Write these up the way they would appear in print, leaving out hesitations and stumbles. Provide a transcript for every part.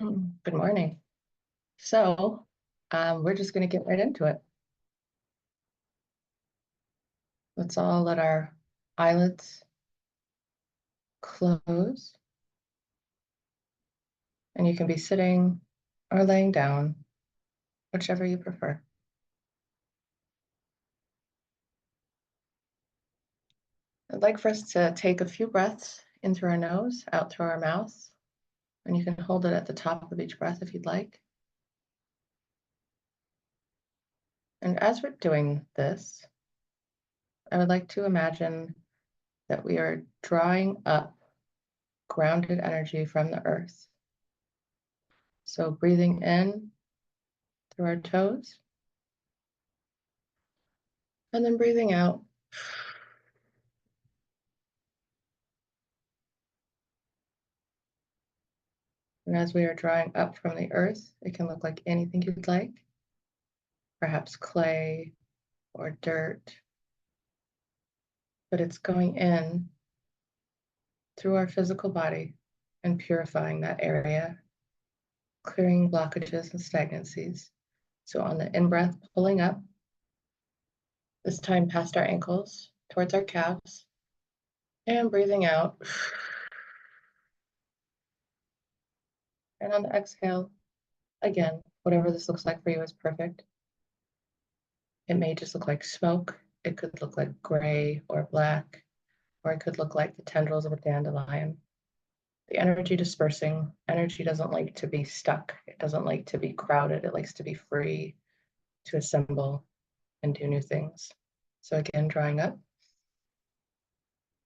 Good morning. So, we're just going to get right into it. Let's all let our eyelids close, and you can be sitting or laying down, whichever you prefer. I'd like for us to take a few breaths in through our nose, out through our mouth, and you can hold it at the top of each breath if you'd like. And as we're doing this, I would like to imagine that we are drawing up grounded energy from the earth. So breathing in through our toes, and then breathing out. And as we are drawing up from the earth, it can look like anything you'd like, perhaps clay or dirt, but it's going in through our physical body and purifying that area, clearing blockages and stagnancies. So on the in-breath, pulling up, this time past our ankles, towards our calves, and breathing out. And on the exhale, again, whatever this looks like for you is perfect. It may just look like smoke. It could look like gray or black, or it could look like the tendrils of a dandelion. The energy dispersing. Energy doesn't like to be stuck. It doesn't like to be crowded. It likes to be free to assemble and do new things. So again, drawing up.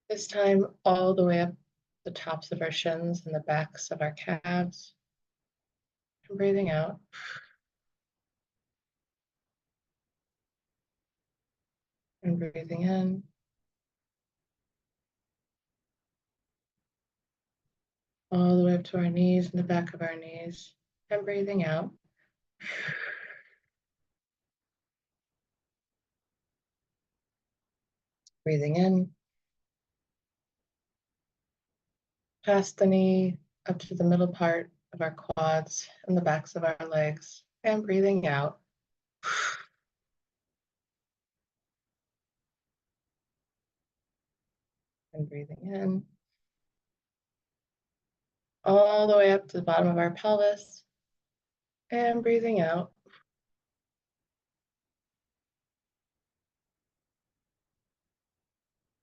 This time all the way up the tops of our shins and the backs of our calves. And breathing out. And breathing in. All the way up to our knees and the back of our knees. And breathing out. Breathing in. Past the knee, up to the middle part of our quads and the backs of our legs. And breathing out. And breathing in. All the way up to the bottom of our pelvis. And breathing out.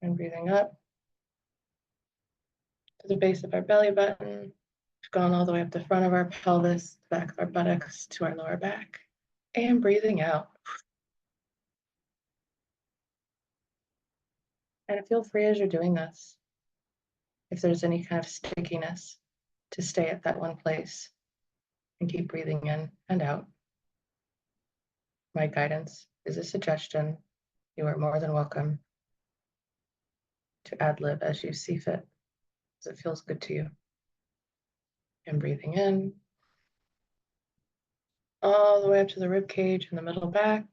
And breathing up to the base of our belly button. We've gone all the way up the front of our pelvis, the back of our buttocks to our lower back. And breathing out. And feel free as you're doing this, if there's any kind of stickiness, to stay at that one place and keep breathing in and out. My guidance is a suggestion. You are more than welcome to ad-lib as you see fit, as it feels good to you. And breathing in, all the way up to the rib cage and the middle back,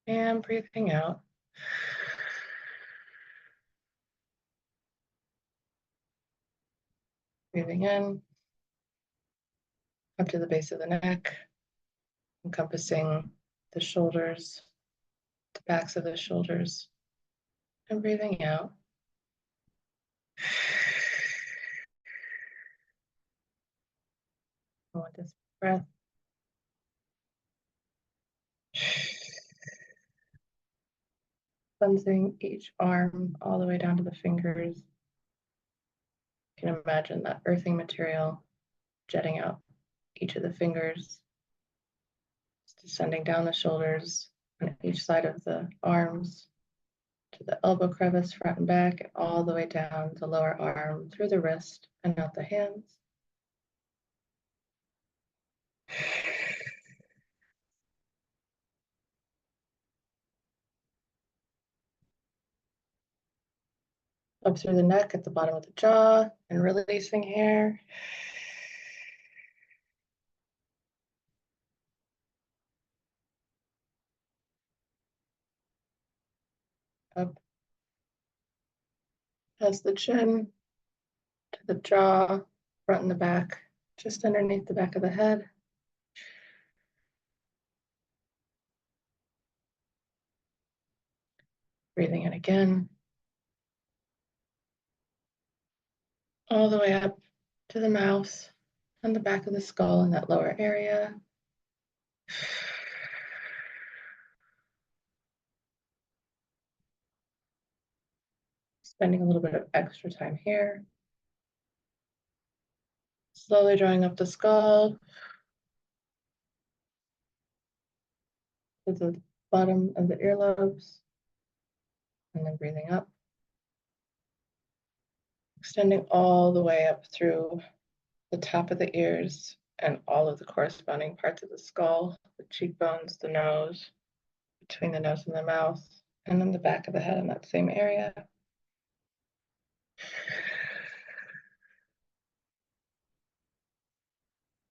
and breathing out. Breathing in, up to the base of the neck, encompassing the shoulders, the backs of the shoulders, and breathing out. With this breath, cleansing each arm all the way down to the fingers. You can imagine that earthing material jetting out each of the fingers, descending down the shoulders on each side of the arms to the elbow crevice, front and back, and all the way down the lower arm through the wrist and out the hands. Up through the neck at the bottom of the jaw and releasing here. Up past the chin to the jaw, front and the back, just underneath the back of the head. Breathing in again. All the way up to the mouth and the back of the skull in that lower area. Spending a little bit of extra time here. Slowly drawing up the skull to the bottom of the earlobes. And then breathing up. Extending all the way up through the top of the ears and all of the corresponding parts of the skull, the cheekbones, the nose, between the nose and the mouth, and then the back of the head in that same area.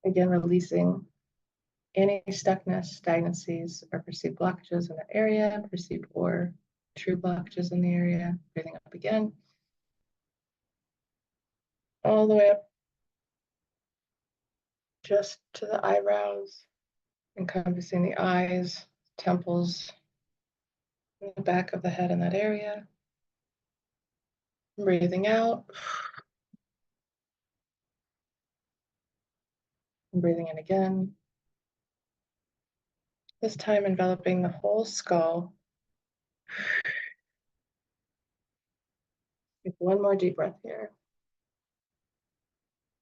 Again, releasing any stuckness, stagnancies, or perceived blockages in the area, perceived or true blockages in the area. Breathing up again. All the way up just to the eyebrows, encompassing the eyes, temples, and the back of the head in that area. Breathing out. And breathing in again. This time enveloping the whole skull. Take one more deep breath here.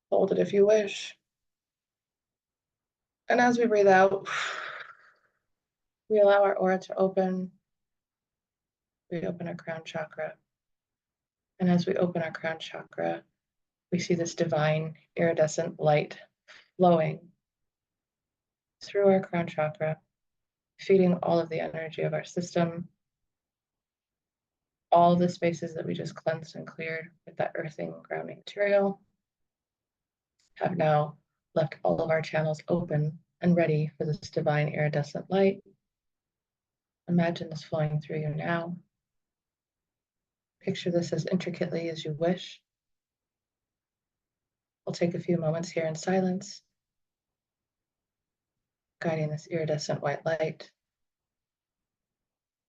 Hold it if you wish. And as we breathe out, we allow our aura to open. We open our crown chakra. And as we open our crown chakra, we see this divine iridescent light flowing through our crown chakra, feeding all of the energy of our system, all the spaces that we just cleansed and cleared with that earthing grounding material have now left all of our channels open and ready for this divine iridescent light. Imagine this flowing through you now. Picture this as intricately as you wish. We'll take a few moments here in silence, guiding this iridescent white light.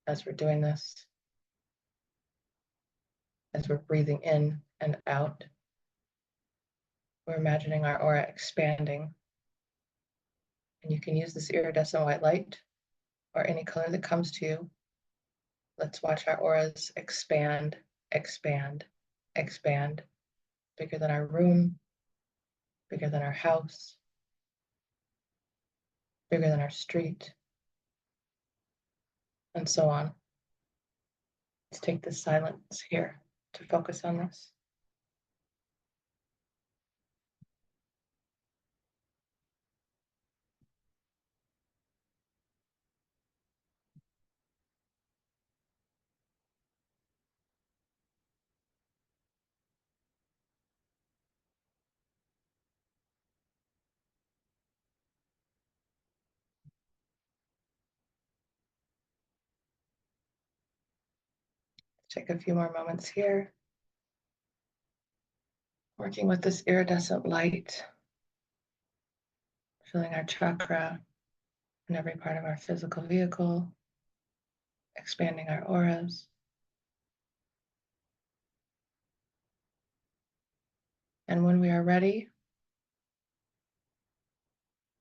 As we're doing this, as we're breathing in and out, we're imagining our aura expanding. And you can use this iridescent white light or any color that comes to you. Let's watch our auras expand, expand, expand, bigger than our room, bigger than our house, bigger than our street, and so on. Let's take this silence here to focus on this. Take a few more moments here, working with this iridescent light, filling our chakra and every part of our physical vehicle, expanding our auras. And when we are ready,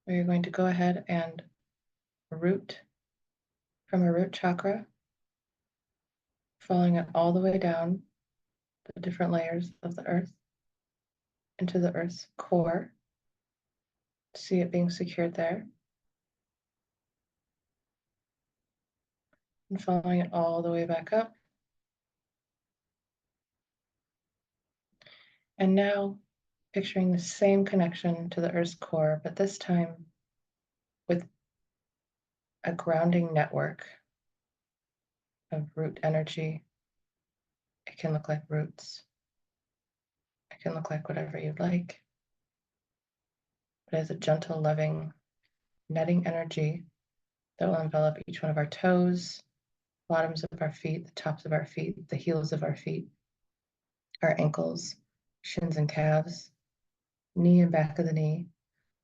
we are going to go ahead and root from a root chakra, following it all the way down the different layers of the earth into the earth's core. See it being secured there. And following it all the way back up. And now picturing the same connection to the earth's core, but this time with a grounding network of root energy. It can look like roots. It can look like whatever you'd like. But as a gentle, loving, netting energy that will envelop each one of our toes, bottoms of our feet, the tops of our feet, the heels of our feet, our ankles, shins and calves, knee and back of the knee,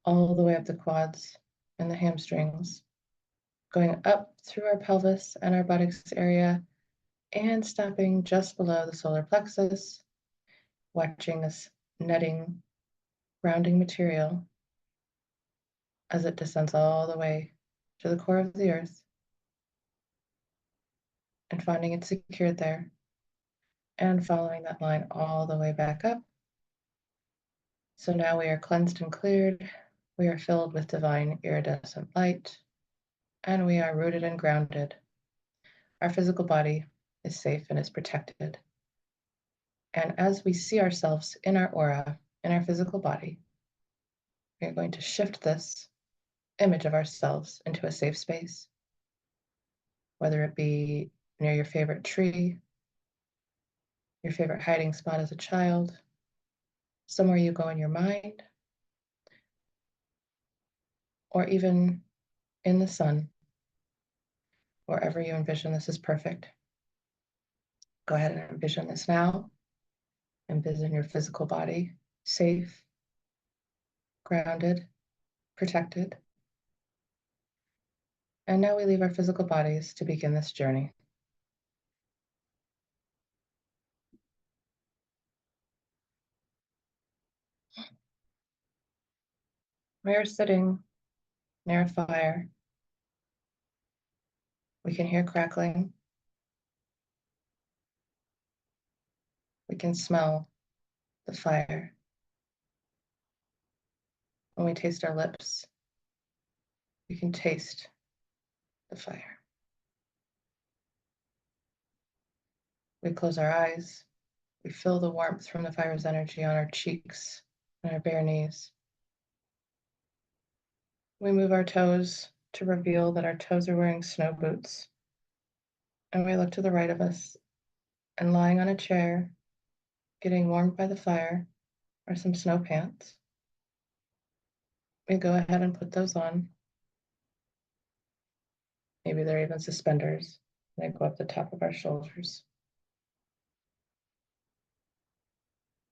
all the way up the quads and the hamstrings, going up through our pelvis and our buttocks area, and stopping just below the solar plexus, watching this netting, grounding material as it descends all the way to the core of the earth, and finding it secured there, and following that line all the way back up. So now we are cleansed and cleared. We are filled with divine iridescent light, and we are rooted and grounded. Our physical body is safe and is protected. And as we see ourselves in our aura, in our physical body, we are going to shift this image of ourselves into a safe space, whether it be near your favorite tree, your favorite hiding spot as a child, somewhere you go in your mind, or even in the sun, wherever you envision this is perfect. Go ahead and envision this now. Envision your physical body safe, grounded, protected. And now we leave our physical bodies to begin this journey. We are sitting near a fire. We can hear crackling. We can smell the fire. When we taste our lips, we can taste the fire. We close our eyes. We feel the warmth from the fire's energy on our cheeks and our bare knees. We move our toes to reveal that our toes are wearing snow boots. And we look to the right of us, and lying on a chair, getting warmed by the fire, are some snow pants. We go ahead and put those on. Maybe they're even suspenders. They go up the top of our shoulders.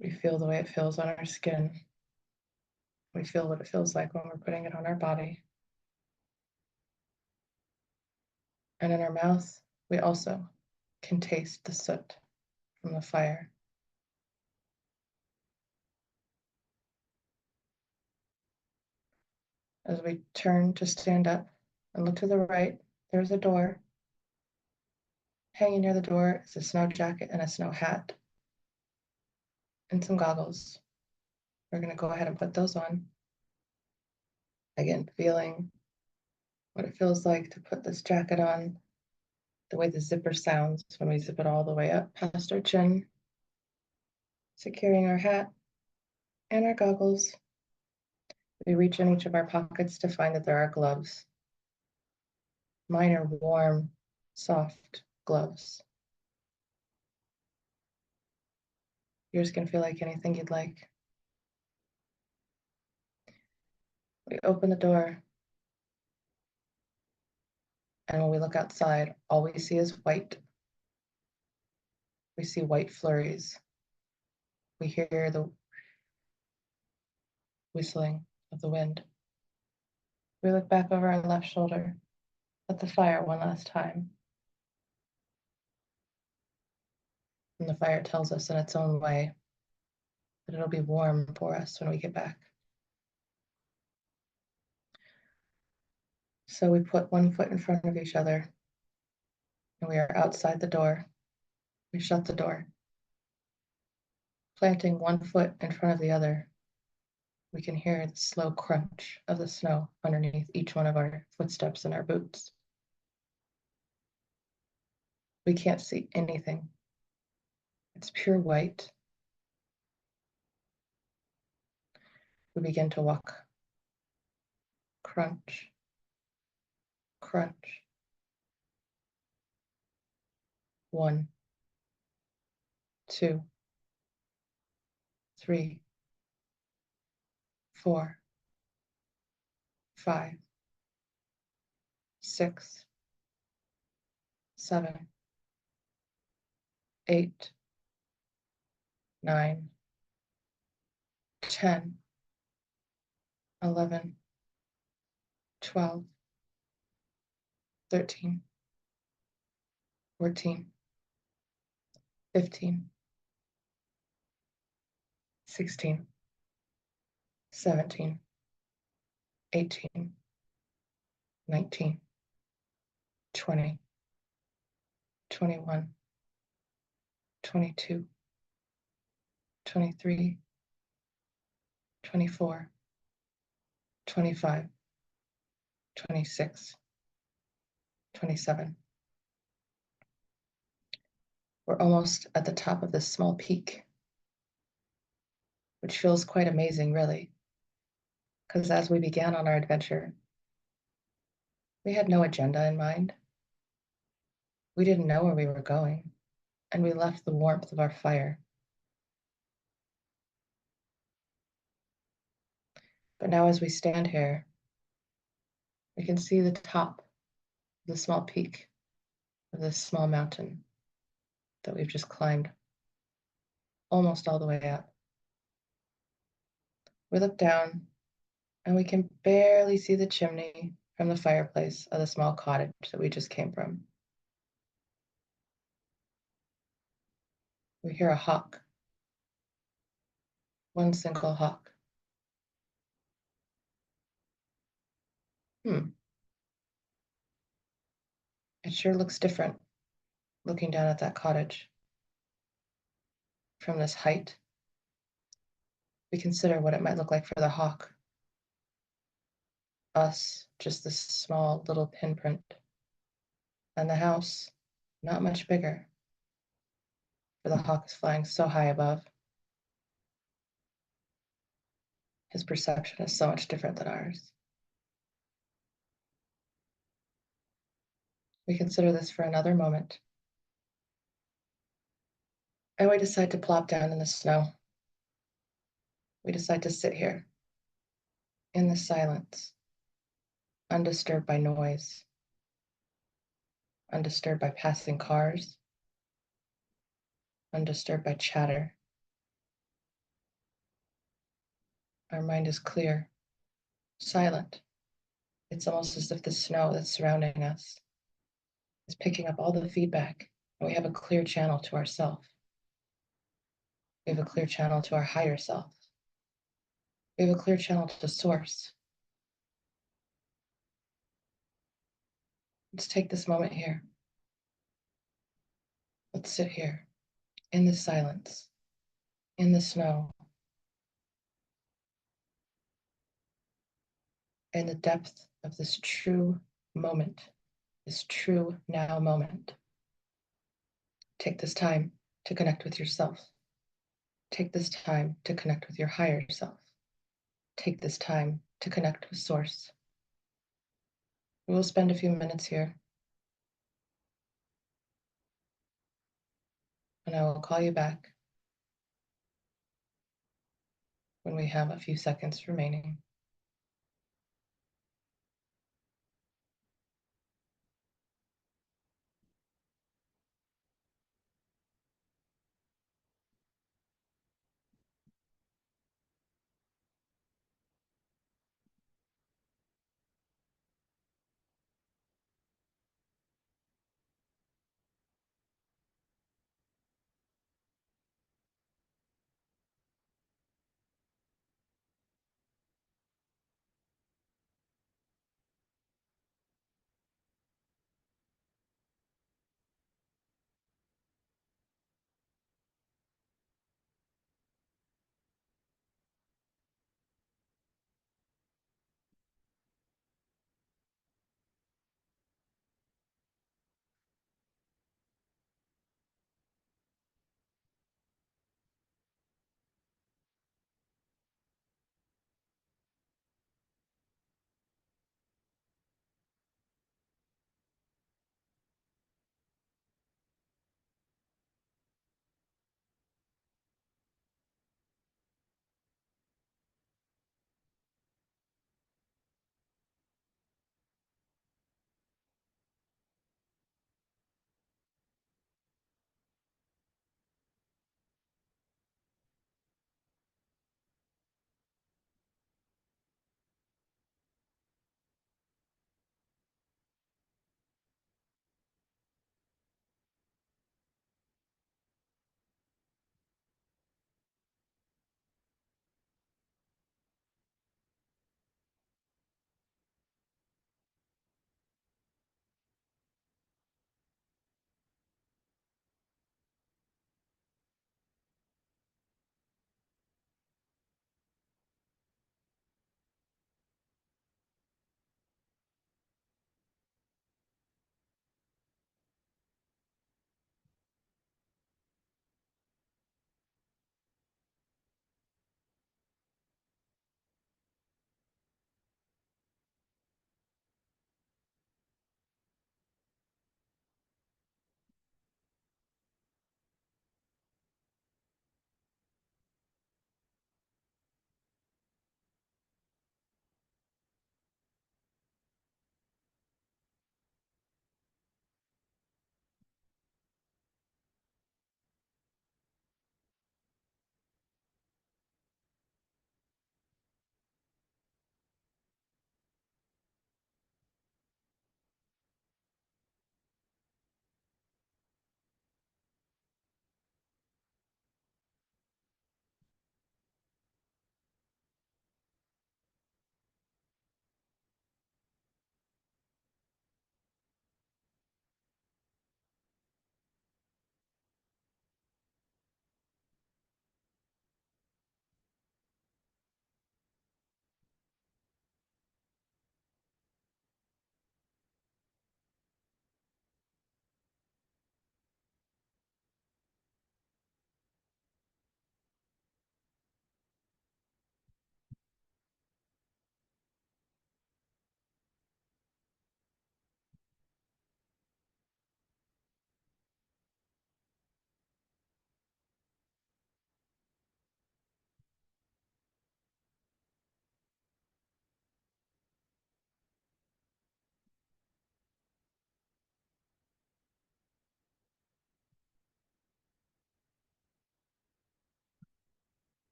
We feel the way it feels on our skin. We feel what it feels like when we're putting it on our body. And in our mouth, we also can taste the soot from the fire. As we turn to stand up and look to the right, there's a door. Hanging near the door is a snow jacket and a snow hat and some goggles. We're going to go ahead and put those on. Again, feeling what it feels like to put this jacket on, the way the zipper sounds when we zip it all the way up past our chin, securing our hat and our goggles. We reach in each of our pockets to find that there are gloves. Mine are warm, soft gloves. Yours can feel like anything you'd like. We open the door, and when we look outside, all we see is white. We see white flurries. We hear the whistling of the wind. We look back over our left shoulder at the fire one last time. And the fire tells us in its own way that it'll be warm for us when we get back. So we put one foot in front of each other, and we are outside the door. We shut the door. Planting one foot in front of the other, we can hear the slow crunch of the snow underneath each one of our footsteps in our boots. We can't see anything. It's pure white. We begin to walk. Crunch, crunch. 1, 2, 3, 4, 5, 6, 7, 8, 9, 10, 11, 12, 13, 14, 15, 16, 17, 18, 19, 20, 21, 22, 23, 24, 25, 26, 27. We're almost at the top of this small peak, which feels quite amazing, really, because as we began on our adventure, we had no agenda in mind. We didn't know where we were going, and we left the warmth of our fire. But now, as we stand here, we can see the top of the small peak of this small mountain that we've just climbed almost all the way up. We look down and we can barely see the chimney from the fireplace of the small cottage that we just came from. We hear a hawk, one single hawk. Hmm, it sure looks different looking down at that cottage. From this height, we consider what it might look like for the hawk. Us, just this small little pinprint. And the house, not much bigger, for the hawk is flying so high above. His perception is so much different than ours. We consider this for another moment, and we decide to plop down in the snow. We decide to sit here in the silence, undisturbed by noise, undisturbed by passing cars, undisturbed by chatter. Our mind is clear, silent. It's almost as if the snow that's surrounding us is picking up all the feedback, and we have a clear channel to ourself. We have a clear channel to our higher self. We have a clear channel to the source. Let's take this moment here. Let's sit here in the silence, in the snow, in the depth of this true moment, this true now moment. Take this time to connect with yourself. Take this time to connect with your higher self. Take this time to connect with Source. We will spend a few minutes here, and I will call you back when we have a few seconds remaining.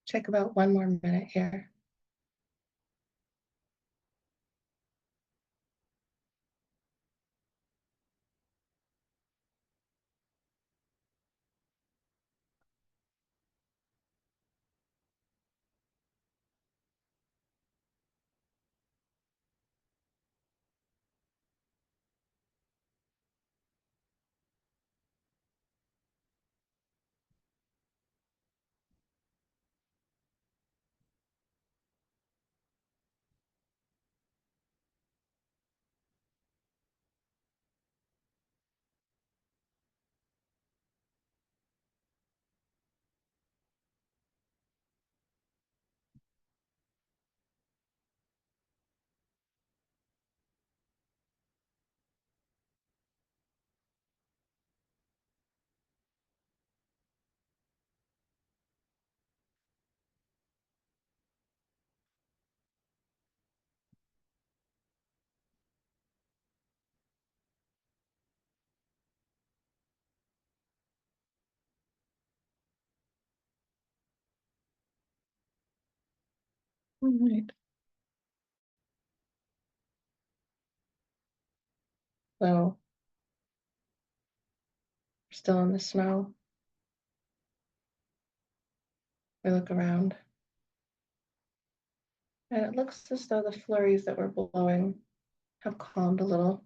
Check about 1 more minute here. All right. So we're still in the snow. We look around, and it looks as though the flurries that were blowing have calmed a little.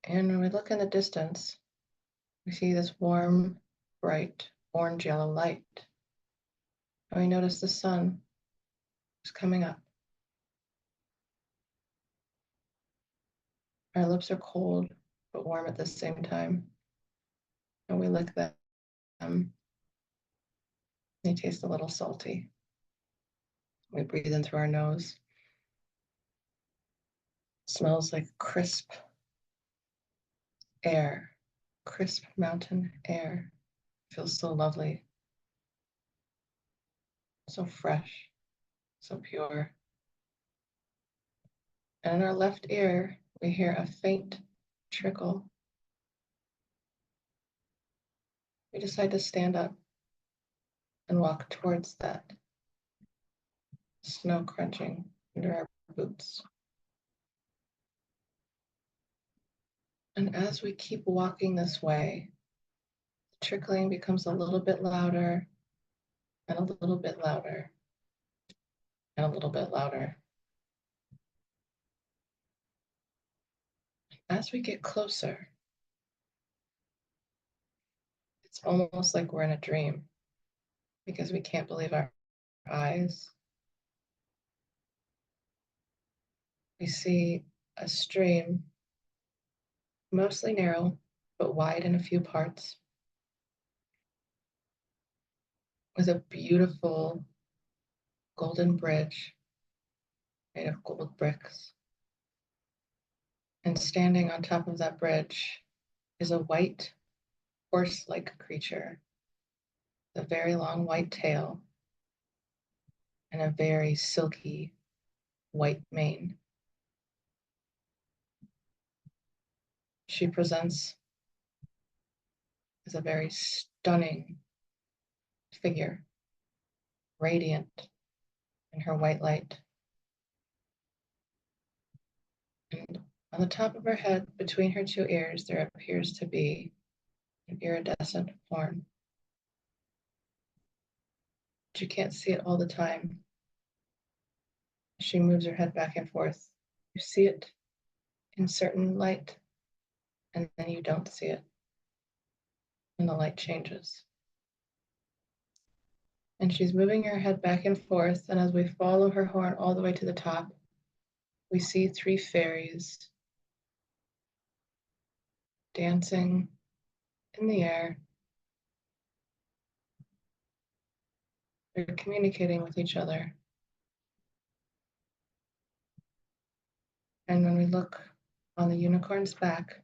And when we look in the distance, we see this warm, bright, orange-yellow light. And we notice the sun is coming up. Our lips are cold, but warm at the same time. And we lick them. They taste a little salty. We breathe in through our nose. It smells like crisp air, crisp mountain air. It feels so lovely, so fresh, so pure. And in our left ear, we hear a faint trickle. We decide to stand up and walk towards that snow crunching under our boots. And as we keep walking this way, the trickling becomes a little bit louder and a little bit louder and a little bit louder. As we get closer, it's almost like we're in a dream because we can't believe our eyes. We see a stream, mostly narrow, but wide in a few parts, with a beautiful golden bridge made of gold bricks. And standing on top of that bridge is a white horse-like creature, with a very long white tail and a very silky white mane. She presents as a very stunning figure, radiant in her white light. And on the top of her head, between her two ears, there appears to be an iridescent horn. But you can't see it all the time. She moves her head back and forth. You see it in certain light, and then you don't see it, and the light changes. And she's moving her head back and forth, and as we follow her horn all the way to the top, we see three fairies dancing in the air. They're communicating with each other. And when we look on the unicorn's back,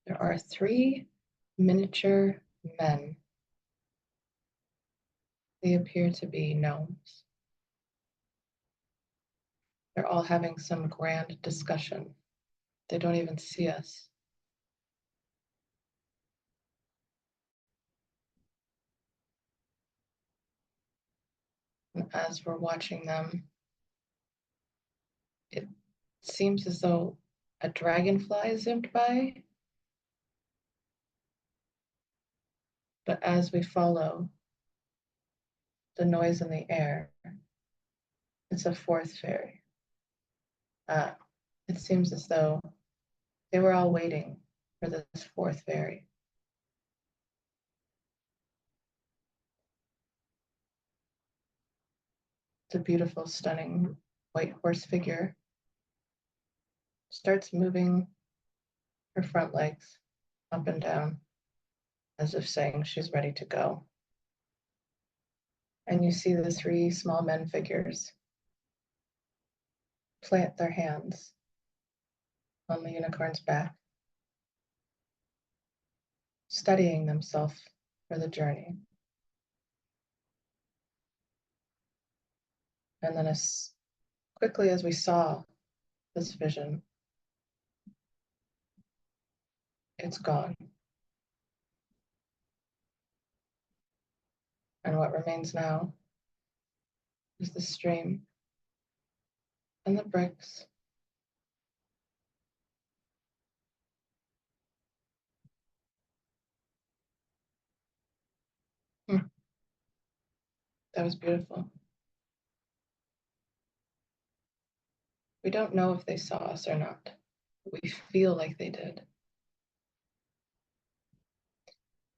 there are three miniature men. They appear to be gnomes. They're all having some grand discussion. They don't even see us. And as we're watching them, it seems as though a dragonfly zoomed by, but as we follow the noise in the air, it's a fourth fairy. It seems as though they were all waiting for this fourth fairy. It's a beautiful, stunning white horse figure. Starts moving her front legs up and down as if saying she's ready to go. And you see the three small men figures plant their hands on the unicorn's back, steadying themselves for the journey. And then as quickly as we saw this vision, it's gone. And what remains now is the stream and the bricks. That was beautiful. We don't know if they saw us or not. We feel like they did.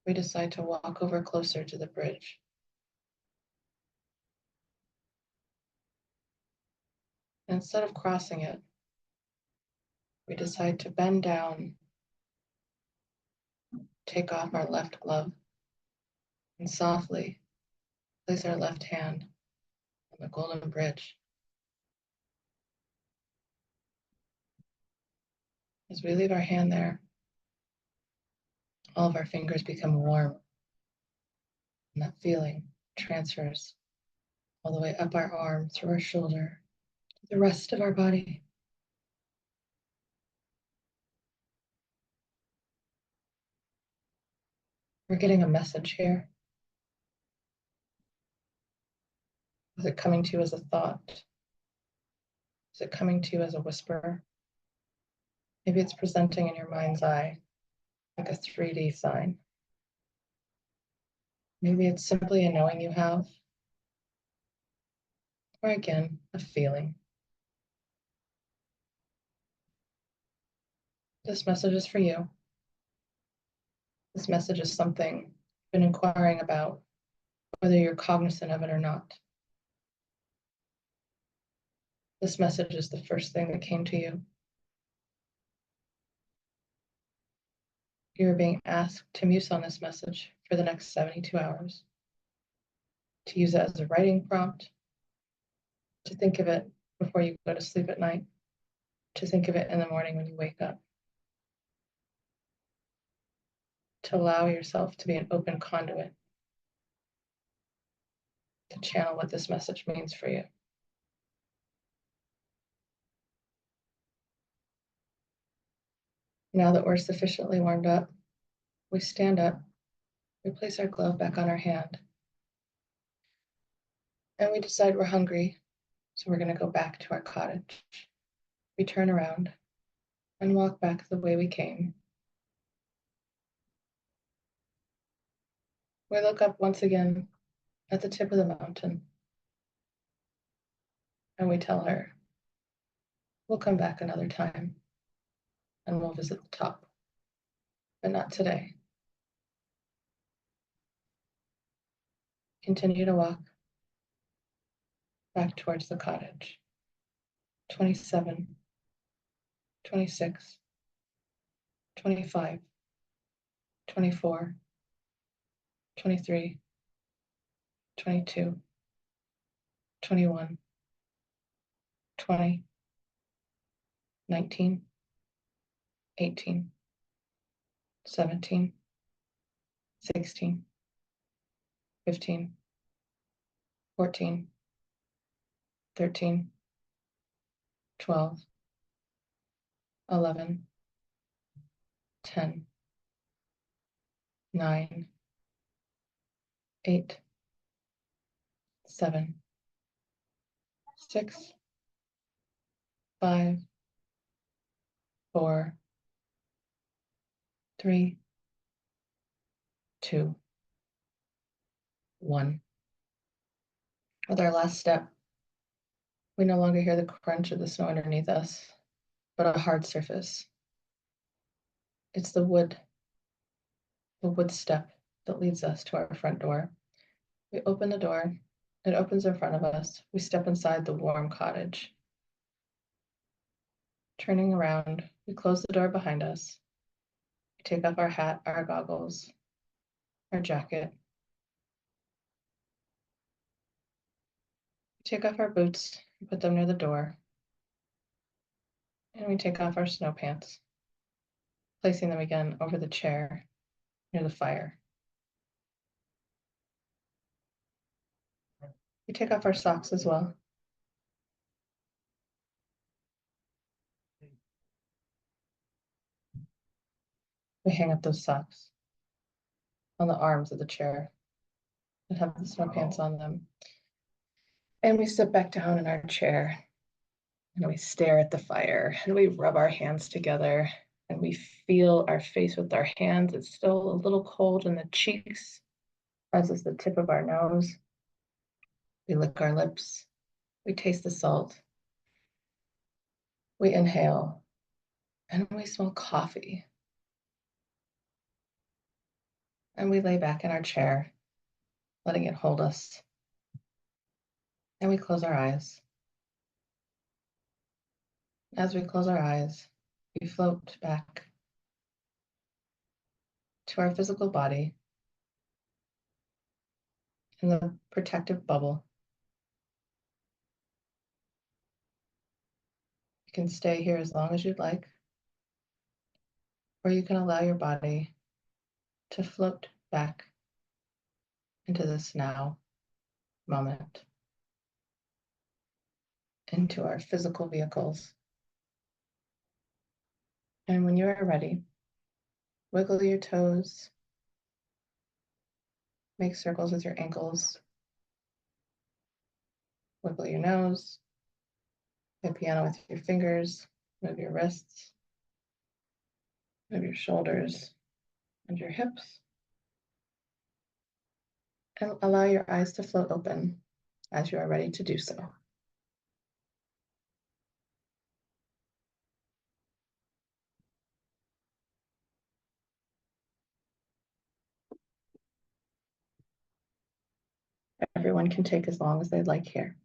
We decide to walk over closer to the bridge. And instead of crossing it, we decide to bend down, take off our left glove, and softly place our left hand on the golden bridge. As we leave our hand there, all of our fingers become warm, and that feeling transfers all the way up our arm, through our shoulder, to the rest of our body. We're getting a message here. Is it coming to you as a thought? Is it coming to you as a whisper? Maybe it's presenting in your mind's eye like a 3D sign. Maybe it's simply a knowing you have, or again, a feeling. This message is for you. This message is something you've been inquiring about, whether you're cognizant of it or not. This message is the first thing that came to you. You are being asked to muse on this message for the next 72 hours, to use it as a writing prompt, to think of it before you go to sleep at night, to think of it in the morning when you wake up, to allow yourself to be an open conduit to channel what this message means for you. Now that we're sufficiently warmed up, we stand up, we place our glove back on our hand, and we decide we're hungry, so we're going to go back to our cottage. We turn around and walk back the way we came. We look up once again at the tip of the mountain, and we tell her, we'll come back another time, and we'll visit the top, but not today. Continue to walk back towards the cottage. 27, 26, 25, 24, 23, 22, 21, 20, 19, 18, 17, 16, 15, 14, 13, 12, 11, 10, 9, 8, 7, 6, 5, 4, 3, 2, 1. With our last step, we no longer hear the crunch of the snow underneath us, but a hard surface. It's the wood step that leads us to our front door. We open the door, it opens in front of us. We step inside the warm cottage. Turning around, we close the door behind us. We take off our hat, our goggles, our jacket. We take off our boots and put them near the door. And we take off our snow pants, placing them again over the chair near the fire. We take off our socks as well. We hang up those socks on the arms of the chair that have the snow pants on them. And we sit back down in our chair and we stare at the fire and we rub our hands together and we feel our face with our hands. It's still a little cold in the cheeks, as is the tip of our nose. We lick our lips. We taste the salt. We inhale and we smell coffee. And we lay back in our chair, letting it hold us. And we close our eyes. As we close our eyes, we float back to our physical body in the protective bubble. You can stay here as long as you'd like, or you can allow your body to float back into this now moment, into our physical vehicles. And when you are ready, wiggle your toes, make circles with your ankles, wiggle your nose, play piano with your fingers, move your wrists, move your shoulders and your hips, and allow your eyes to float open as you are ready to do so. Everyone can take as long as they'd like here.